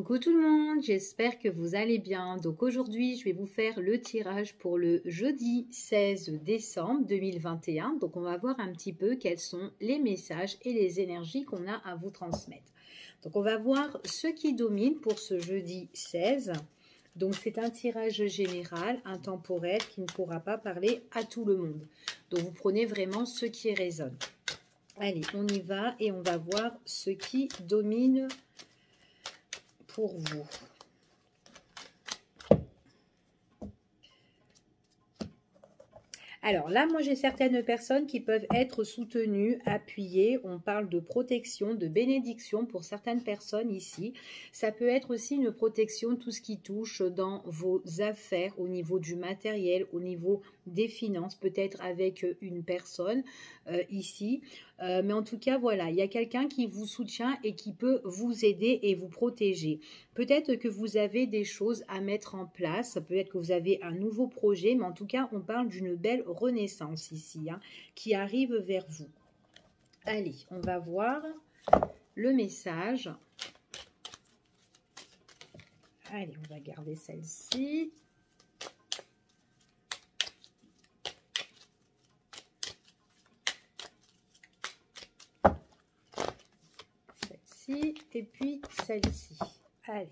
Coucou tout le monde, j'espère que vous allez bien. Donc aujourd'hui, je vais vous faire le tirage pour le jeudi 16 décembre 2021. Donc on va voir un petit peu quels sont les messages et les énergies qu'on a à vous transmettre. Donc on va voir ce qui domine pour ce jeudi 16. Donc c'est un tirage général, intemporel, qui ne pourra pas parler à tout le monde. Donc vous prenez vraiment ce qui résonne. Allez, on y va et on va voir ce qui domine pour vous. Alors là, moi j'ai certaines personnes qui peuvent être soutenues, appuyées. On parle de protection, de bénédiction pour certaines personnes ici. Ça peut être aussi une protection, tout ce qui touche dans vos affaires, au niveau du matériel, au niveau des finances, peut-être avec une personne ici. Mais en tout cas, voilà, il y a quelqu'un qui vous soutient et qui peut vous aider et vous protéger. Peut-être que vous avez des choses à mettre en place, peut-être que vous avez un nouveau projet, mais en tout cas, on parle d'une belle renaissance ici, hein, qui arrive vers vous. Allez, on va voir le message. Allez, on va garder celle-ci. Celle-ci et puis celle-ci. Allez.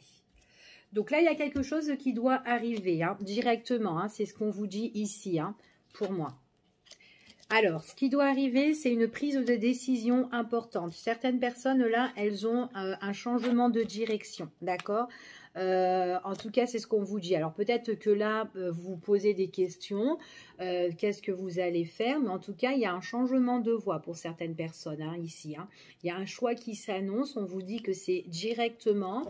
Donc là, il y a quelque chose qui doit arriver hein, directement. Hein, c'est ce qu'on vous dit ici, hein, pour moi. Alors, ce qui doit arriver, c'est une prise de décision importante. Certaines personnes, là, elles ont un changement de direction, d'accord ? En tout cas, c'est ce qu'on vous dit. Alors, peut-être que là, vous vous posez des questions. Qu'est-ce que vous allez faire? Mais en tout cas, il y a un changement de voie pour certaines personnes, hein, ici. Hein. Il y a un choix qui s'annonce. On vous dit que c'est directement.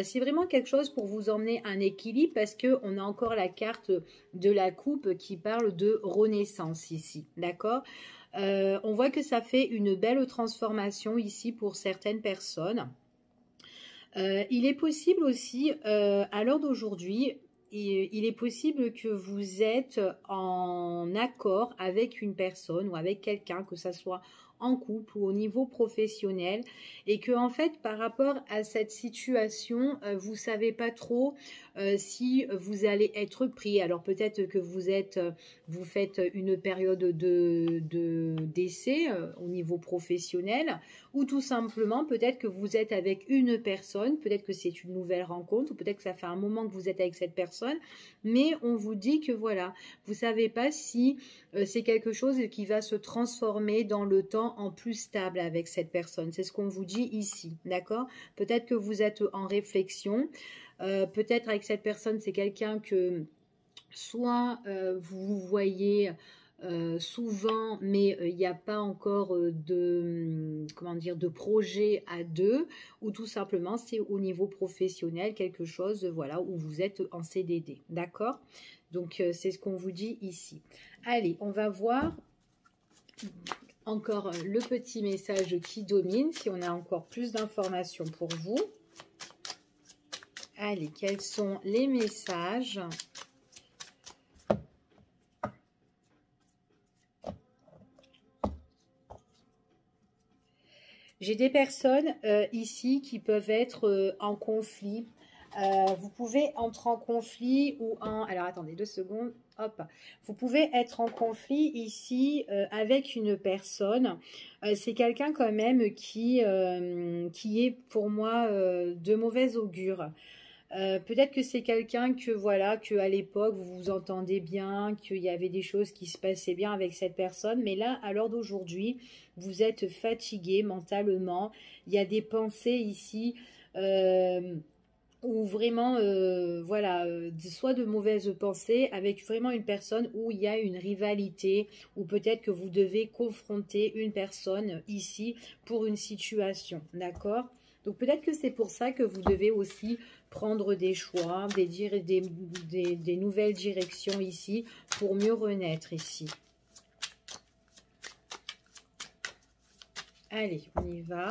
C'est vraiment quelque chose pour vous emmener un équilibre parce qu'on a encore la carte de la coupe qui parle de renaissance ici. D'accord? On voit que ça fait une belle transformation ici pour certaines personnes. Il est possible aussi, à l'heure d'aujourd'hui, il est possible que vous êtes en accord avec une personne ou avec quelqu'un, que ça soit en couple ou au niveau professionnel, et que en fait par rapport à cette situation vous savez pas trop si vous allez être pris. Alors peut-être que vous faites une période d'essai au niveau professionnel, ou tout simplement peut-être que vous êtes avec une personne, peut-être que c'est une nouvelle rencontre, ou peut-être que ça fait un moment que vous êtes avec cette personne, mais on vous dit que voilà, vous savez pas si c'est quelque chose qui va se transformer dans le temps en plus stable avec cette personne. C'est ce qu'on vous dit ici, d'accord? Peut-être que vous êtes en réflexion, peut-être avec cette personne, c'est quelqu'un que soit vous voyez souvent, mais il n'y a pas encore de projet à deux, ou tout simplement c'est au niveau professionnel quelque chose, voilà, où vous êtes en CDD, d'accord? Donc c'est ce qu'on vous dit ici. Allez, on va voir encore le petit message qui domine, si on a encore plus d'informations pour vous. Allez, quels sont les messages ? J'ai des personnes ici qui peuvent être en conflit. Vous pouvez entrer en conflit ou en... Alors, attendez 2 secondes. Hop. Vous pouvez être en conflit ici avec une personne. C'est quelqu'un quand même qui est pour moi de mauvais augure. Peut-être que c'est quelqu'un que voilà, que à l'époque vous vous entendez bien, qu'il y avait des choses qui se passaient bien avec cette personne, mais là à l'heure d'aujourd'hui vous êtes fatigué mentalement. Il y a des pensées ici ou vraiment voilà, soit de mauvaises pensées avec vraiment une personne où il y a une rivalité, ou peut-être que vous devez confronter une personne ici pour une situation, d'accord? Donc peut-être que c'est pour ça que vous devez aussi prendre des choix, des nouvelles directions ici pour mieux renaître ici. Allez, on y va.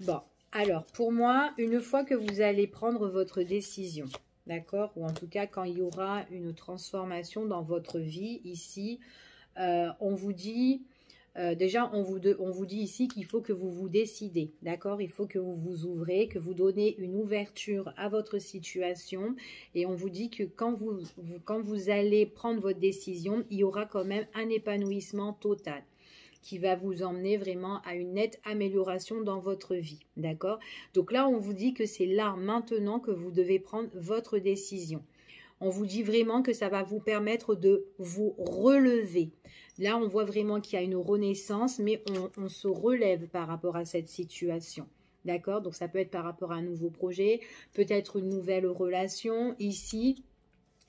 Bon, alors pour moi, une fois que vous allez prendre votre décision, d'accord, ou en tout cas quand il y aura une transformation dans votre vie ici, on vous dit déjà, on vous dit ici qu'il faut que vous vous décidez, d'accord? Il faut que vous vous ouvrez, que vous donnez une ouverture à votre situation. Et on vous dit que quand vous allez prendre votre décision, il y aura quand même un épanouissement total qui va vous emmener vraiment à une nette amélioration dans votre vie, d'accord? Donc là, on vous dit que c'est là, maintenant, que vous devez prendre votre décision. On vous dit vraiment que ça va vous permettre de vous relever. Là, on voit vraiment qu'il y a une renaissance, mais on se relève par rapport à cette situation. D'accord? Donc, ça peut être par rapport à un nouveau projet, peut-être une nouvelle relation ici.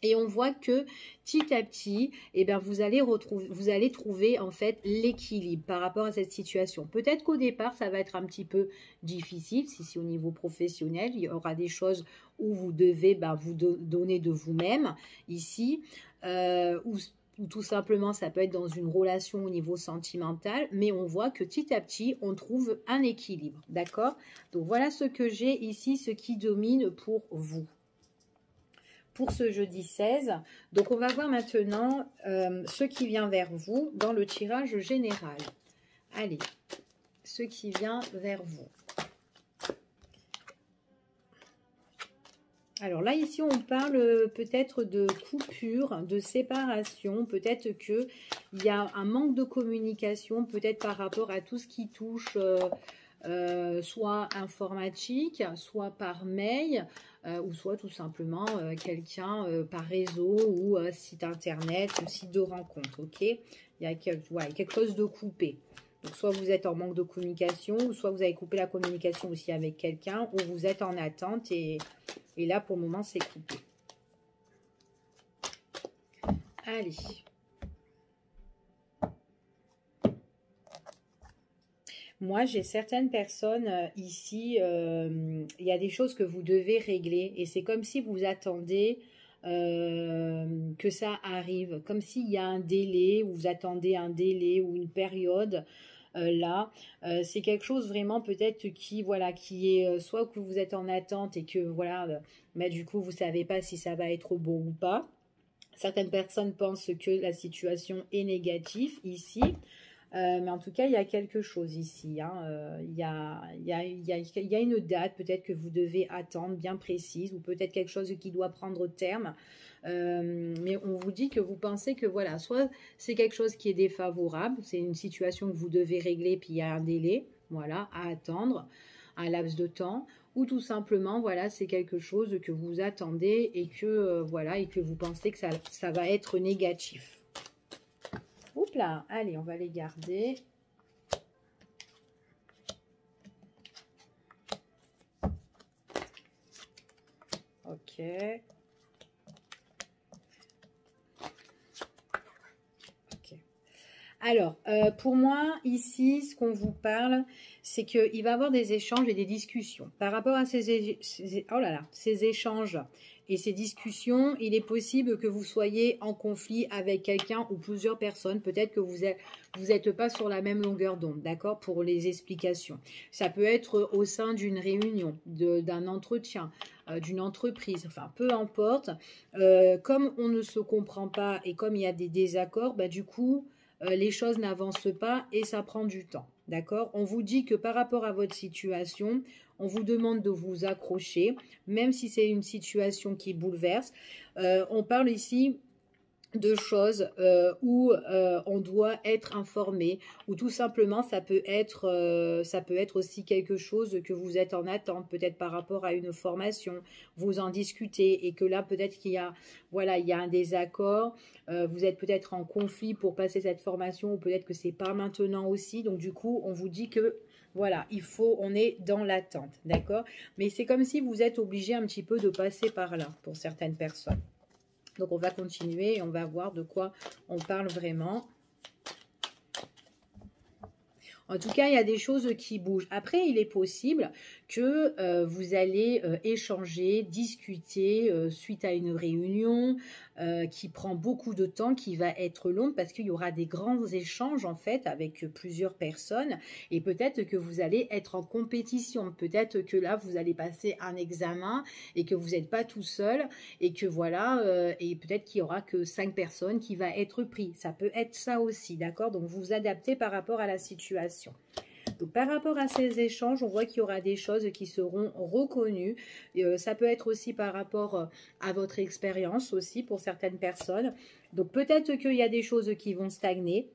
Et on voit que petit à petit, eh bien, vous allez trouver en fait l'équilibre par rapport à cette situation. Peut-être qu'au départ, ça va être un petit peu difficile. Si au niveau professionnel, il y aura des choses où vous devez vous donner de vous-même ici, ou tout simplement, ça peut être dans une relation au niveau sentimental, mais on voit que petit à petit, on trouve un équilibre. D'accord? Donc, voilà ce que j'ai ici, ce qui domine pour vous. Pour ce jeudi 16. Donc, on va voir maintenant ce qui vient vers vous dans le tirage général. Allez, ce qui vient vers vous. Alors là, ici, on parle peut-être de coupure, de séparation. Peut-être qu'il y a un manque de communication, peut-être par rapport à tout ce qui touche soit informatique, soit par mail, ou soit tout simplement quelqu'un par réseau ou site internet ou site de rencontre, ok? Il y a quelque chose de coupé. Donc, soit vous êtes en manque de communication, ou soit vous avez coupé la communication aussi avec quelqu'un, ou vous êtes en attente et là, pour le moment, c'est coupé. Allez. Moi, j'ai certaines personnes ici, il y a des choses que vous devez régler et c'est comme si vous attendez que ça arrive, comme s'il y a un délai ou vous attendez un délai ou une période. Là, c'est quelque chose vraiment peut-être qui est soit que vous êtes en attente et que mais du coup vous savez pas si ça va être bon ou pas. Certaines personnes pensent que la situation est négative ici. Mais en tout cas, il y a quelque chose ici. Hein. Il y a une date peut-être que vous devez attendre bien précise ou peut-être quelque chose qui doit prendre terme. Mais on vous dit que vous pensez que soit c'est quelque chose qui est défavorable, c'est une situation que vous devez régler puis il y a un délai, à attendre, un laps de temps, ou tout simplement, c'est quelque chose que vous attendez et que, et que vous pensez que ça va être négatif. Oups là, allez, on va les garder. Ok. Alors, pour moi, ici, ce qu'on vous parle, c'est qu'il va y avoir des échanges et des discussions. Par rapport à ces échanges et ces discussions, il est possible que vous soyez en conflit avec quelqu'un ou plusieurs personnes. Peut-être que vous n'êtes pas sur la même longueur d'onde, d'accord, pour les explications. Ça peut être au sein d'une réunion, d'un entretien, d'une entreprise, enfin, peu importe. Comme on ne se comprend pas et comme il y a des désaccords, du coup, les choses n'avancent pas et ça prend du temps, d'accord? On vous dit que par rapport à votre situation, on vous demande de vous accrocher, même si c'est une situation qui bouleverse. On parle ici de choses où on doit être informé, ou tout simplement ça peut être aussi quelque chose que vous êtes en attente, peut-être par rapport à une formation, vous en discutez et que là peut-être qu'il y a il y a un désaccord, vous êtes peut-être en conflit pour passer cette formation ou peut-être que c'est pas maintenant aussi, donc du coup on vous dit que on est dans l'attente, d'accord? Mais c'est comme si vous êtes obligé un petit peu de passer par là pour certaines personnes. Donc, on va continuer et on va voir de quoi on parle vraiment. En tout cas, il y a des choses qui bougent. Après, il est possible que vous allez échanger, discuter suite à une réunion qui prend beaucoup de temps, qui va être longue parce qu'il y aura des grands échanges en fait avec plusieurs personnes et peut-être que vous allez être en compétition, peut-être que là vous allez passer un examen et que vous n'êtes pas tout seul et que voilà, et peut-être qu'il y aura que 5 personnes qui va être pris. Ça peut être ça aussi, d'accord? Donc vous vous adaptez par rapport à la situation. Donc, par rapport à ces échanges, on voit qu'il y aura des choses qui seront reconnues. Ça peut être aussi par rapport à votre expérience aussi pour certaines personnes. Donc, peut-être qu'il y a des choses qui vont stagner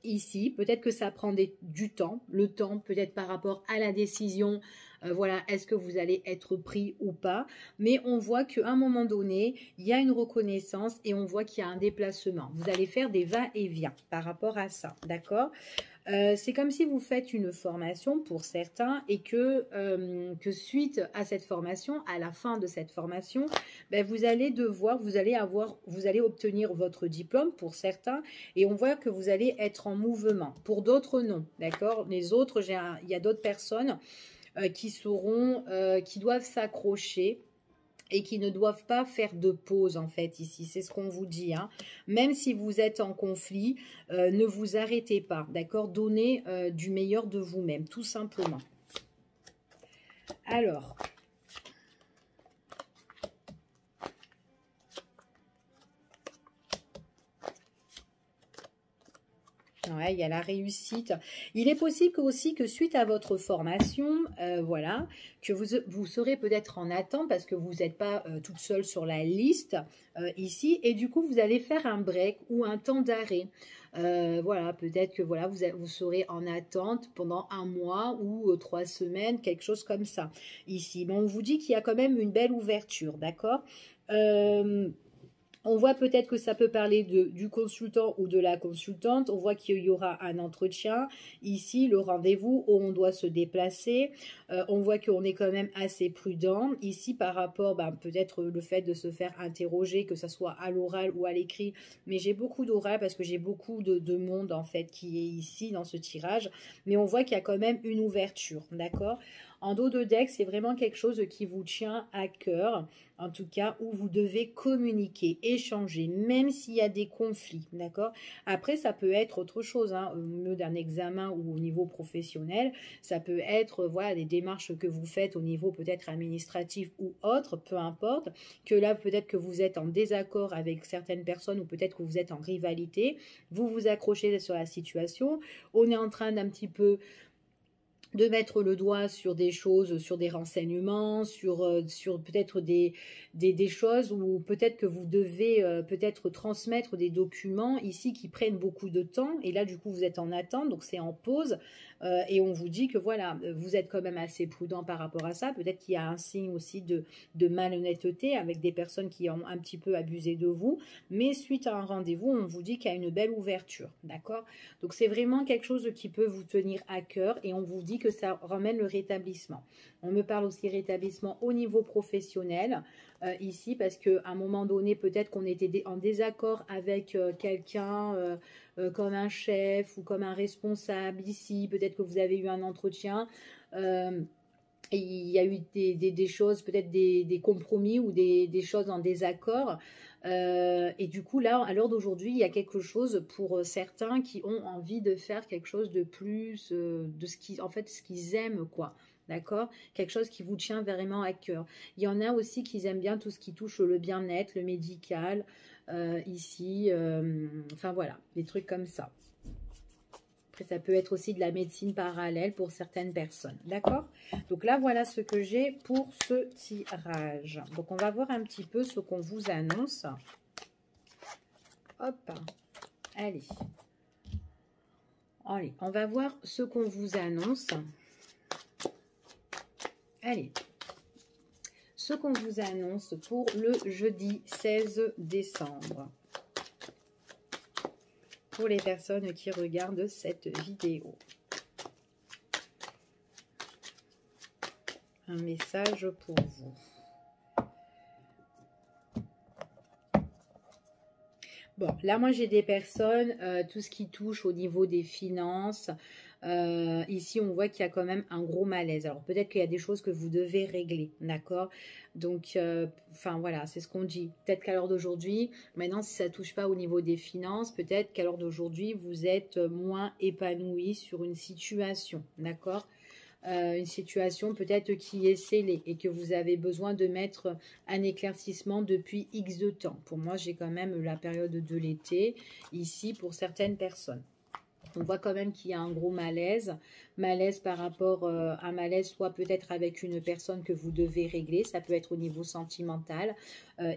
ici. Peut-être que ça prend du temps. Le temps peut-être par rapport à la décision. Voilà, est-ce que vous allez être pris ou pas? Mais on voit qu'à un moment donné, il y a une reconnaissance et on voit qu'il y a un déplacement. Vous allez faire des va-et-vient par rapport à ça, d'accord? C'est comme si vous faites une formation pour certains et que suite à cette formation, à la fin de cette formation, ben vous allez obtenir votre diplôme pour certains et on voit que vous allez être en mouvement. Pour d'autres, non, d'accord? Les autres, il y a d'autres personnes qui doivent s'accrocher et qui ne doivent pas faire de pause en fait ici, c'est ce qu'on vous dit, hein. Même si vous êtes en conflit, ne vous arrêtez pas, d'accord? Donnez du meilleur de vous-même, tout simplement. Alors, ouais, il y a la réussite. Il est possible aussi que suite à votre formation, voilà, que vous serez peut-être en attente parce que vous n'êtes pas toute seule sur la liste ici. Et du coup, vous allez faire un break ou un temps d'arrêt. Voilà, peut-être que voilà, vous serez en attente pendant un mois ou 3 semaines, quelque chose comme ça ici. Mais on vous dit qu'il y a quand même une belle ouverture, d'accord? On voit peut-être que ça peut parler du consultant ou de la consultante. On voit qu'il y aura un entretien. Ici, le rendez-vous où on doit se déplacer. On voit qu'on est quand même assez prudent. Ici, par rapport, peut-être le fait de se faire interroger, que ce soit à l'oral ou à l'écrit. Mais j'ai beaucoup d'oral parce que j'ai beaucoup de monde, en fait, qui est ici dans ce tirage. Mais on voit qu'il y a quand même une ouverture, d'accord? En dos de deck, c'est vraiment quelque chose qui vous tient à cœur, en tout cas, où vous devez communiquer, échanger, même s'il y a des conflits, d'accord? Après, ça peut être autre chose, hein, au milieu d'un examen ou au niveau professionnel, ça peut être, voilà, des démarches que vous faites au niveau peut-être administratif ou autre, peu importe, que là, peut-être que vous êtes en désaccord avec certaines personnes ou peut-être que vous êtes en rivalité, vous vous accrochez sur la situation, on est en train d'un petit peu de mettre le doigt sur des choses, sur des renseignements, sur peut-être des choses où peut-être que vous devez peut-être transmettre des documents ici qui prennent beaucoup de temps. Et là, du coup, vous êtes en attente, donc c'est en pause. Et on vous dit que voilà, vous êtes quand même assez prudent par rapport à ça. Peut-être qu'il y a un signe aussi de malhonnêteté avec des personnes qui ont un petit peu abusé de vous. Mais suite à un rendez-vous, on vous dit qu'il y a une belle ouverture, d'accord? Donc, c'est vraiment quelque chose qui peut vous tenir à cœur et on vous dit que ça ramène le rétablissement. On me parle aussi rétablissement au niveau professionnel ici parce qu'à un moment donné, peut-être qu'on était en désaccord avec quelqu'un comme un chef ou comme un responsable ici. Peut-être que vous avez eu un entretien et il y a eu des choses, peut-être des compromis ou des choses en désaccord. Et du coup, là, à l'heure d'aujourd'hui, il y a quelque chose pour certains qui ont envie de faire quelque chose de plus, de ce qu'ils aiment, quoi. D'accord? Quelque chose qui vous tient vraiment à cœur. Il y en a aussi qui aiment bien tout ce qui touche le bien-être, le médical, ici. Enfin, voilà, des trucs comme ça. Après, ça peut être aussi de la médecine parallèle pour certaines personnes. D'accord? Donc là, voilà ce que j'ai pour ce tirage. Donc, on va voir un petit peu ce qu'on vous annonce. Hop. Allez. Allez, on va voir ce qu'on vous annonce. Allez. Ce qu'on vous annonce pour le jeudi 16 décembre. Pour les personnes qui regardent cette vidéo. Un message pour vous. Bon, là, moi, j'ai des personnes, tout ce qui touche au niveau des finances, Ici, on voit qu'il y a quand même un gros malaise. Alors, peut-être qu'il y a des choses que vous devez régler, d'accord? Donc, enfin, voilà, c'est ce qu'on dit. Peut-être qu'à l'heure d'aujourd'hui, maintenant, si ça ne touche pas au niveau des finances, peut-être qu'à l'heure d'aujourd'hui, vous êtes moins épanoui sur une situation, d'accord? Une situation peut-être qui est scellée et que vous avez besoin de mettre un éclaircissement depuis X de temps. Pour moi, j'ai quand même la période de l'été ici pour certaines personnes. On voit quand même qu'il y a un gros malaise. Malaise par rapport à un malaise, soit peut-être avec une personne que vous devez régler. Ça peut être au niveau sentimental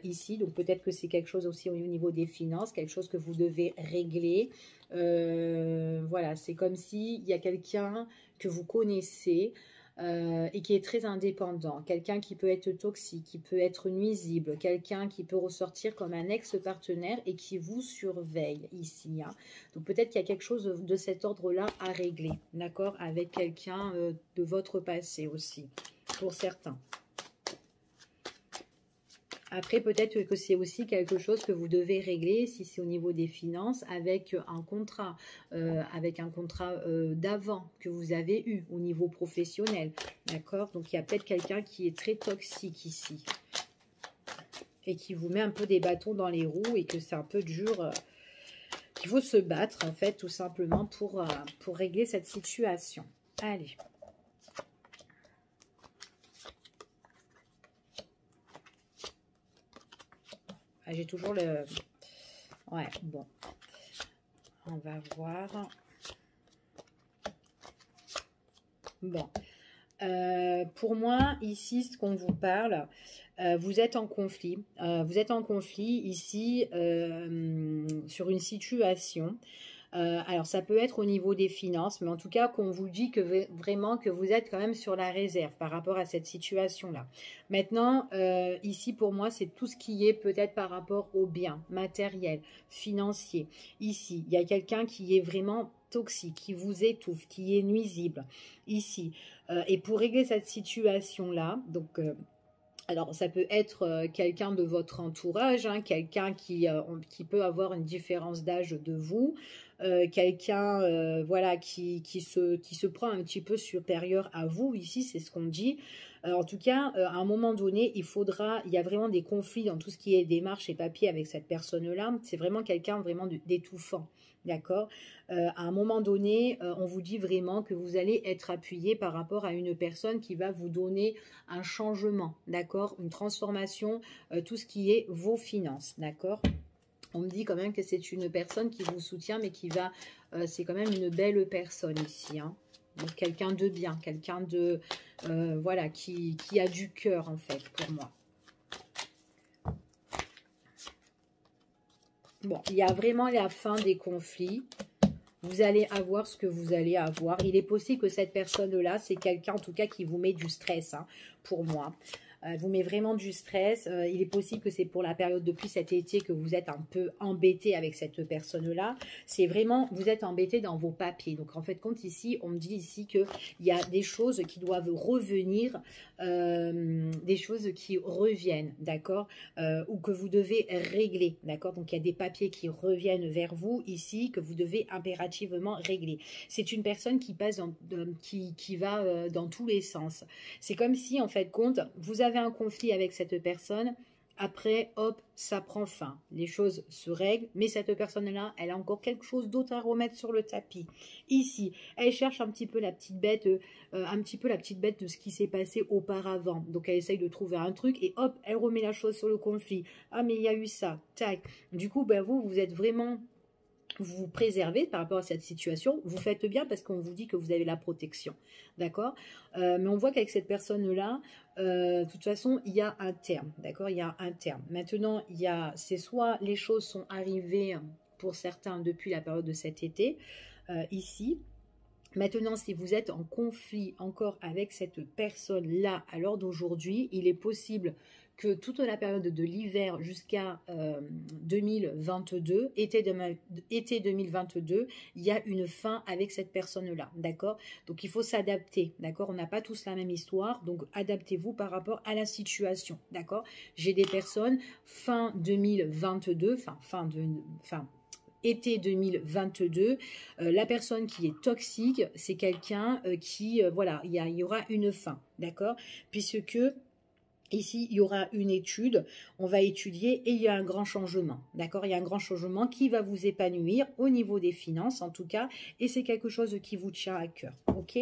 ici. Donc peut-être que c'est quelque chose aussi au niveau des finances, quelque chose que vous devez régler. Voilà, c'est comme s'il y a quelqu'un que vous connaissez et qui est très indépendant, quelqu'un qui peut être toxique, qui peut être nuisible, quelqu'un qui peut ressortir comme un ex-partenaire et qui vous surveille ici. Hein. Donc peut-être qu'il y a quelque chose de cet ordre-là à régler, d'accord, avec quelqu'un de votre passé aussi, pour certains. Après, peut-être que c'est aussi quelque chose que vous devez régler, si c'est au niveau des finances, avec un contrat d'avant que vous avez eu au niveau professionnel. D'accord? Donc, il y a peut-être quelqu'un qui est très toxique ici et qui vous met un peu des bâtons dans les roues et que c'est un peu dur, qu'il faut se battre, en fait, tout simplement pour régler cette situation. Allez. J'ai toujours le... Ouais, bon. On va voir. Bon. Pour moi, ici, ce qu'on vous parle, vous êtes en conflit. Vous êtes en conflit ici sur une situation. Alors, ça peut être au niveau des finances, mais en tout cas, qu'on vous dit que vraiment que vous êtes quand même sur la réserve par rapport à cette situation-là. Maintenant, ici, pour moi, c'est tout ce qui est peut-être par rapport aux biens matériels, financiers. Ici, il y a quelqu'un qui est vraiment toxique, qui vous étouffe, qui est nuisible. Ici. Et pour régler cette situation-là, donc... alors, ça peut être quelqu'un de votre entourage, hein, quelqu'un qui peut avoir une différence d'âge de vous, quelqu'un voilà, qui se prend un petit peu supérieur à vous, ici, c'est ce qu'on dit. En tout cas, à un moment donné, il y a vraiment des conflits dans tout ce qui est démarches et papiers avec cette personne-là. C'est vraiment quelqu'un vraiment d'étouffant. D'accord. À un moment donné, on vous dit vraiment que vous allez être appuyé par rapport à une personne qui va vous donner un changement, d'accord, une transformation, tout ce qui est vos finances, d'accord. On me dit quand même que c'est une personne qui vous soutient, mais qui va, c'est quand même une belle personne ici, hein. Donc quelqu'un de bien, quelqu'un de, voilà, qui a du cœur en fait pour moi. Bon, il y a vraiment la fin des conflits. Vous allez avoir ce que vous allez avoir. Il est possible que cette personne-là, c'est quelqu'un en tout cas qui vous met du stress, hein, pour moi. Vous met vraiment du stress. Il est possible que c'est pour la période depuis cet été que vous êtes un peu embêté avec cette personne-là. C'est vraiment, vous êtes embêté dans vos papiers. Donc en fait, compte ici, on me dit ici qu'il y a des choses qui doivent revenir, des choses qui reviennent, d'accord, ou que vous devez régler, d'accord. Donc il y a des papiers qui reviennent vers vous ici, que vous devez impérativement régler. C'est une personne qui passe, qui va dans tous les sens. C'est comme si, en fait, compte, vous avez un conflit avec cette personne, après, hop, ça prend fin. Les choses se règlent, mais cette personne-là, elle a encore quelque chose d'autre à remettre sur le tapis. Ici, elle cherche un petit peu la petite bête, de ce qui s'est passé auparavant. Donc, elle essaye de trouver un truc et hop, elle remet la chose sur le conflit. Ah, mais il y a eu ça, tac. Du coup, ben, vous êtes vraiment... Vous vous préservez par rapport à cette situation, vous faites bien parce qu'on vous dit que vous avez la protection, d'accord, mais on voit qu'avec cette personne-là, de toute façon, il y a un terme, d'accord, il y a un terme. Maintenant, c'est soit les choses sont arrivées pour certains depuis la période de cet été, ici. Maintenant, si vous êtes en conflit encore avec cette personne-là à l'heure d'aujourd'hui, il est possible que toute la période de l'hiver jusqu'à 2022, été 2022, il y a une fin avec cette personne-là, d'accord? Donc, il faut s'adapter, d'accord? On n'a pas tous la même histoire, donc adaptez-vous par rapport à la situation, d'accord? J'ai des personnes fin 2022, été 2022. La personne qui est toxique, c'est quelqu'un qui, voilà, il y aura une fin, d'accord? Puisque ici, il y aura une étude, on va étudier et il y a un grand changement, d'accord? Il y a un grand changement qui va vous épanouir au niveau des finances, en tout cas, et c'est quelque chose qui vous tient à cœur, ok?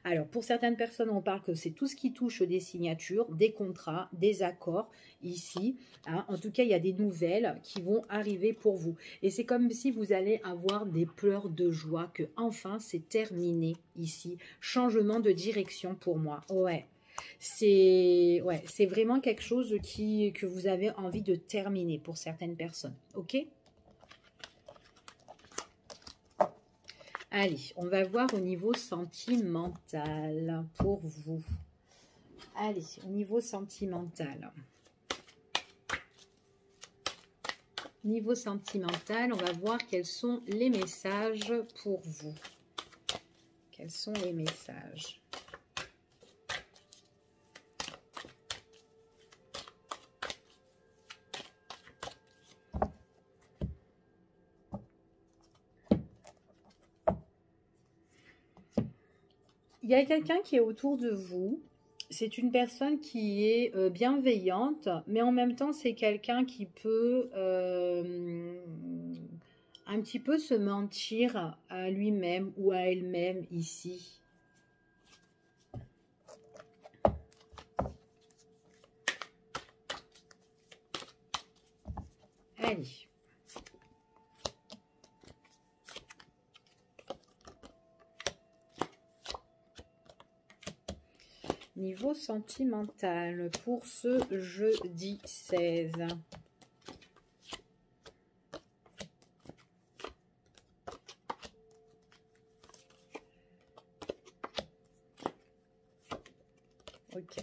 Alors, pour certaines personnes, on parle que c'est tout ce qui touche des signatures, des contrats, des accords, ici. Hein. En tout cas, il y a des nouvelles qui vont arriver pour vous. Et c'est comme si vous allez avoir des pleurs de joie que enfin c'est terminé ici. Changement de direction pour moi, ouais. C'est vraiment quelque chose que vous avez envie de terminer pour certaines personnes, ok? Allez, on va voir au niveau sentimental pour vous. Allez, au niveau sentimental. Niveau sentimental, on va voir quels sont les messages pour vous. Quels sont les messages? Il y a quelqu'un qui est autour de vous. C'est une personne qui est bienveillante, mais en même temps, c'est quelqu'un qui peut un petit peu se mentir à lui-même ou à elle-même ici. Allez. Niveau sentimental pour ce jeudi 16. Ok.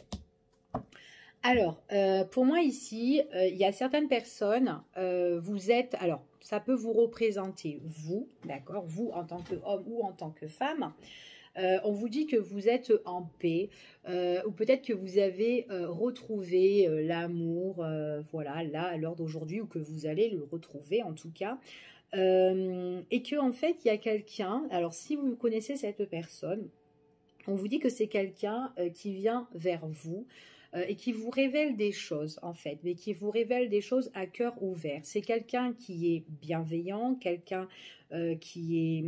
Alors, pour moi ici, il y a certaines personnes, vous êtes, alors ça peut vous représenter vous, d'accord, vous en tant qu'homme ou en tant que femme. On vous dit que vous êtes en paix, ou peut-être que vous avez retrouvé l'amour, voilà, là, à l'heure d'aujourd'hui, ou que vous allez le retrouver en tout cas. Et que en fait, il y a quelqu'un, alors si vous connaissez cette personne, on vous dit que c'est quelqu'un qui vient vers vous, et qui vous révèle des choses en fait, mais qui vous révèle des choses à cœur ouvert. C'est quelqu'un qui est bienveillant, quelqu'un qui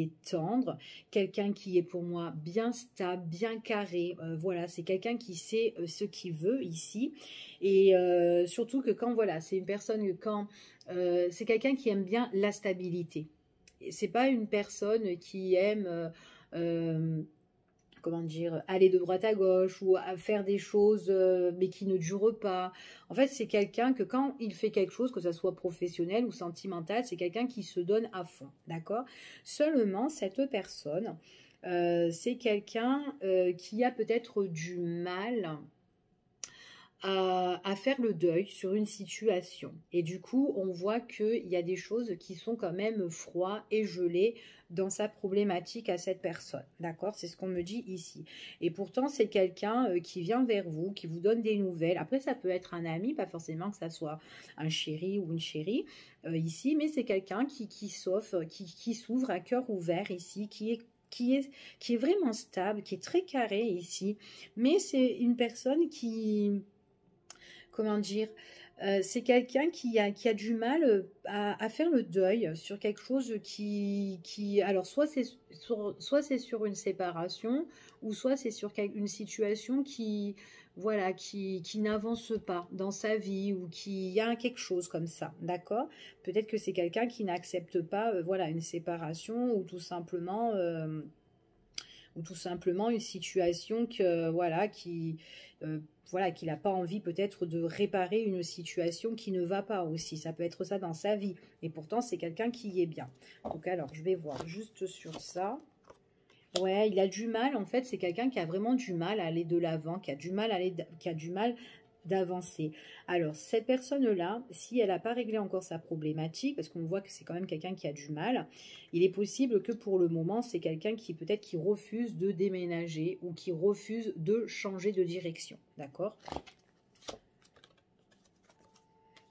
est tendre, quelqu'un qui est pour moi bien stable, bien carré. Voilà, c'est quelqu'un qui sait ce qu'il veut ici. Et surtout que quand, voilà, c'est une personne que quand... c'est quelqu'un qui aime bien la stabilité. C'est pas une personne qui aime... comment dire, aller de droite à gauche ou à faire des choses mais qui ne durent pas. En fait, c'est quelqu'un que quand il fait quelque chose, que ce soit professionnel ou sentimental, c'est quelqu'un qui se donne à fond, d'accord? Seulement, cette personne, c'est quelqu'un qui a peut-être du mal à faire le deuil sur une situation. Et du coup, on voit qu'il y a des choses qui sont quand même froides et gelées dans sa problématique à cette personne. D'accord? C'est ce qu'on me dit ici. Et pourtant, c'est quelqu'un qui vient vers vous, qui vous donne des nouvelles. Après, ça peut être un ami, pas forcément que ça soit un chéri ou une chérie ici, mais c'est quelqu'un qui s'ouvre à cœur ouvert ici, qui est vraiment stable, qui est très carré ici. Mais c'est une personne qui... Comment dire, c'est quelqu'un qui a du mal à faire le deuil sur quelque chose alors soit c'est sur une séparation ou soit c'est sur une situation qui, voilà, qui n'avance pas dans sa vie ou qui y a quelque chose comme ça, d'accord? Peut-être que c'est quelqu'un qui n'accepte pas, voilà, une séparation ou tout simplement une situation que voilà, qu'il n'a pas envie peut-être de réparer une situation qui ne va pas aussi. Ça peut être ça dans sa vie. Et pourtant, c'est quelqu'un qui y est bien. Donc, alors, je vais voir juste sur ça. Ouais, il a du mal. En fait, c'est quelqu'un qui a vraiment du mal à aller de l'avant, qui a du mal d'avancer. Alors, cette personne-là, si elle n'a pas réglé encore sa problématique, parce qu'on voit que c'est quand même quelqu'un qui a du mal, il est possible que pour le moment, c'est quelqu'un qui peut-être qui refuse de déménager ou qui refuse de changer de direction. D'accord ?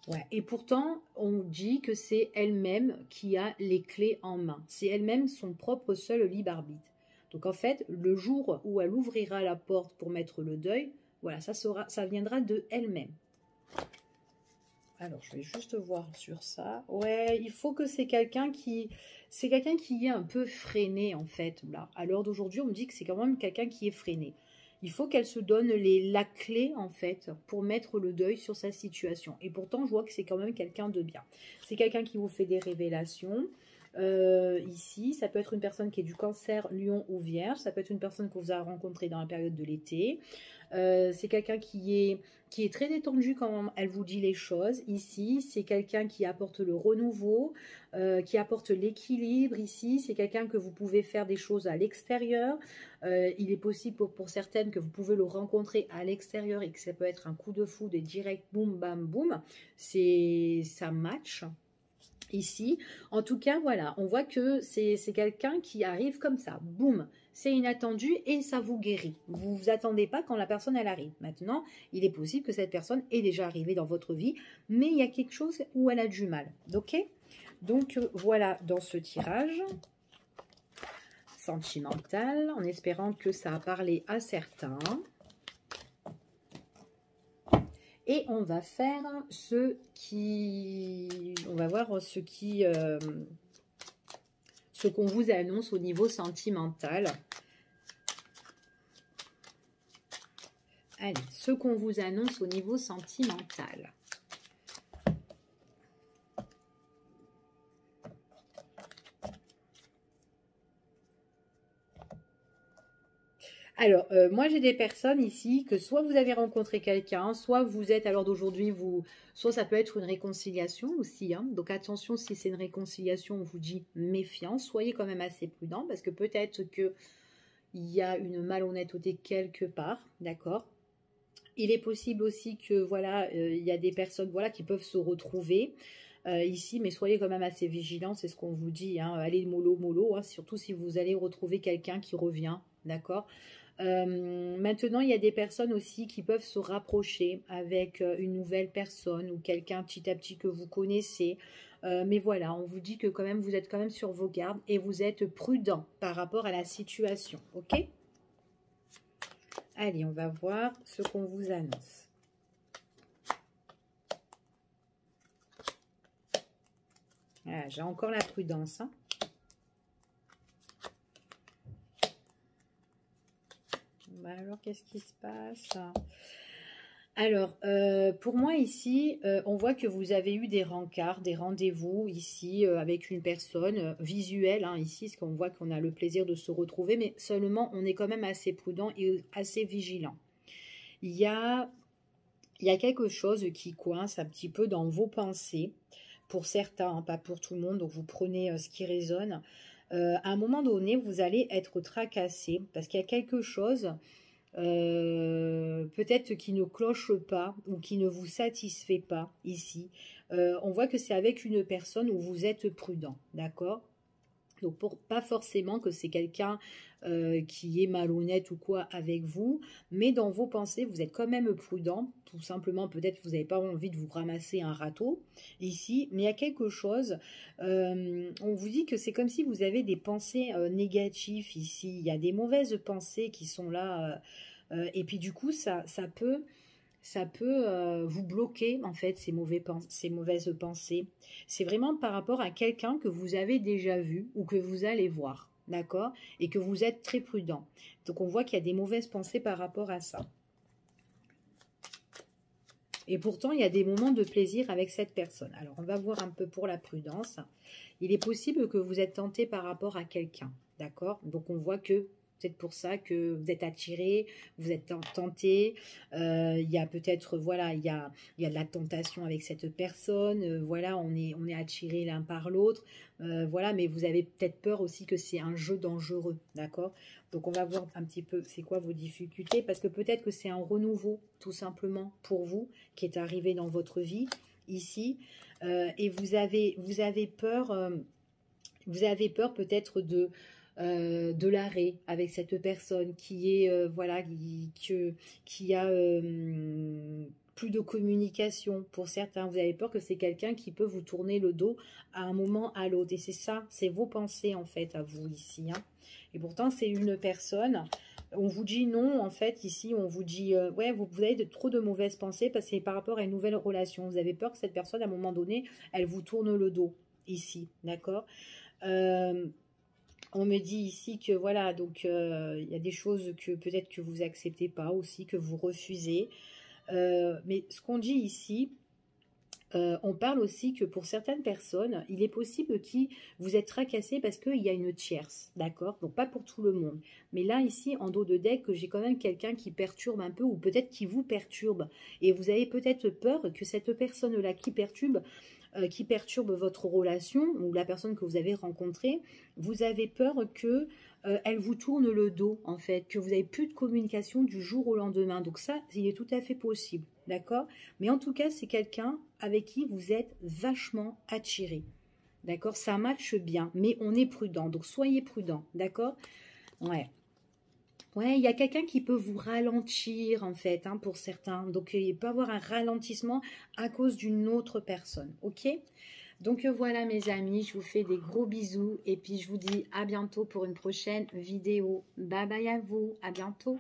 Ouais. Et pourtant, on dit que c'est elle-même qui a les clés en main. C'est elle-même son propre seul libre arbitre. Donc en fait, le jour où elle ouvrira la porte pour mettre le deuil, voilà, ça viendra de elle-même. Alors, je vais juste voir sur ça. Ouais, il faut que c'est quelqu'un qui est un peu freiné, en fait. Là, à l'heure d'aujourd'hui, on me dit que c'est quand même quelqu'un qui est freiné. Il faut qu'elle se donne la clé, en fait, pour mettre le deuil sur sa situation. Et pourtant, je vois que c'est quand même quelqu'un de bien. C'est quelqu'un qui vous fait des révélations. Ici, ça peut être une personne qui est du cancer, lion ou vierge. Ça peut être une personne que vous avez rencontrée dans la période de l'été. C'est quelqu'un qui est très détendu quand elle vous dit les choses. Ici, c'est quelqu'un qui apporte le renouveau, qui apporte l'équilibre. Ici, c'est quelqu'un que vous pouvez faire des choses à l'extérieur. Il est possible pour certaines que vous pouvez le rencontrer à l'extérieur et que ça peut être un coup de foudre et direct, boum, bam, boum. Ça match. Ici, en tout cas, voilà, on voit que c'est quelqu'un qui arrive comme ça, boum, c'est inattendu et ça vous guérit. Vous ne vous attendez pas quand la personne, elle arrive. Maintenant, il est possible que cette personne est déjà arrivée dans votre vie, mais il y a quelque chose où elle a du mal, ok? Donc, voilà, dans ce tirage sentimental, en espérant que ça a parlé à certains. Et on va faire on va voir ce qu'on vous annonce au niveau sentimental. Allez, ce qu'on vous annonce au niveau sentimental. Alors, moi j'ai des personnes ici que soit vous avez rencontré quelqu'un, soit vous êtes à l'heure d'aujourd'hui, soit ça peut être une réconciliation aussi. Hein. Donc attention, si c'est une réconciliation, on vous dit méfiance, soyez quand même assez prudent parce que peut-être qu'il y a une malhonnêteté quelque part, d'accord? Il est possible aussi que voilà, il y a des personnes voilà qui peuvent se retrouver ici, mais soyez quand même assez vigilants, c'est ce qu'on vous dit. Hein. Allez mollo mollo, hein, surtout si vous allez retrouver quelqu'un qui revient, d'accord? Maintenant, il y a des personnes aussi qui peuvent se rapprocher avec une nouvelle personne ou quelqu'un petit à petit que vous connaissez. Mais voilà, on vous dit que quand même, vous êtes quand même sur vos gardes et vous êtes prudent par rapport à la situation. Ok? Allez, on va voir ce qu'on vous annonce. Voilà, j'ai encore la prudence. Hein. Alors, qu'est-ce qui se passe? Alors, pour moi ici, on voit que vous avez eu des rencarts, des rendez-vous ici avec une personne visuelle. Hein, ici, parce qu'on voit qu'on a le plaisir de se retrouver, mais seulement on est quand même assez prudent et assez vigilant. Il y a quelque chose qui coince un petit peu dans vos pensées, pour certains, hein, pas pour tout le monde, donc vous prenez ce qui résonne. À un moment donné, vous allez être tracassé parce qu'il y a quelque chose peut-être qui ne cloche pas ou qui ne vous satisfait pas ici. On voit que c'est avec une personne où vous êtes prudent, d'accord? Donc, pas forcément que c'est quelqu'un qui est malhonnête ou quoi avec vous, mais dans vos pensées, vous êtes quand même prudent. Tout simplement, peut-être que vous n'avez pas envie de vous ramasser un râteau ici, mais il y a quelque chose. On vous dit que c'est comme si vous avez des pensées négatives ici. Il y a des mauvaises pensées qui sont là. Et puis du coup, ça peut vous bloquer en fait ces mauvaises pensées. C'est vraiment par rapport à quelqu'un que vous avez déjà vu ou que vous allez voir, d'accord? Et que vous êtes très prudent. Donc on voit qu'il y a des mauvaises pensées par rapport à ça. Et pourtant, il y a des moments de plaisir avec cette personne. Alors, on va voir un peu pour la prudence. Il est possible que vous êtes tenté par rapport à quelqu'un, d'accord? Donc, on voit que c'est pour ça que vous êtes attiré, vous êtes tenté. Il y a peut-être, voilà, il y a de la tentation avec cette personne. Voilà, on est attiré l'un par l'autre. Voilà, mais vous avez peut-être peur aussi que c'est un jeu dangereux, d'accord? Donc, on va voir un petit peu c'est quoi vos difficultés, parce que peut-être que c'est un renouveau, tout simplement, pour vous, qui est arrivé dans votre vie, ici. Et vous avez peur, peut-être de l'arrêt avec cette personne qui est, voilà, qui a plus de communication pour certains. Vous avez peur que c'est quelqu'un qui peut vous tourner le dos à un moment à l'autre. Et c'est ça, c'est vos pensées en fait à vous ici. Hein. Et pourtant, c'est une personne. On vous dit non, en fait, ici, on vous dit, ouais, vous avez trop de mauvaises pensées parce que c'est par rapport à une nouvelle relation. Vous avez peur que cette personne, à un moment donné, elle vous tourne le dos, ici, d'accord. On me dit ici que, voilà, donc, il y a des choses que peut-être que vous acceptez pas aussi, que vous refusez. Mais ce qu'on dit ici, on parle aussi que pour certaines personnes, il est possible que vous êtes tracassé parce qu'il y a une tierce, d'accord? Donc pas pour tout le monde. Mais là, ici, en dos de deck, j'ai quand même quelqu'un qui perturbe un peu ou peut-être qui vous perturbe. Et vous avez peut-être peur que cette personne-là qui perturbe votre relation ou la personne que vous avez rencontrée, vous avez peur que elle vous tourne le dos, en fait, que vous n'avez plus de communication du jour au lendemain. Donc ça, il est tout à fait possible, d'accord? Mais en tout cas, c'est quelqu'un avec qui vous êtes vachement attiré, d'accord? Ça matche bien, mais on est prudent, donc soyez prudent, d'accord? Ouais. Ouais, il y a quelqu'un qui peut vous ralentir, en fait, hein, pour certains. Donc, il peut y avoir un ralentissement à cause d'une autre personne, ok? Donc, voilà, mes amis, je vous fais des gros bisous. Et puis, je vous dis à bientôt pour une prochaine vidéo. Bye bye à vous, à bientôt.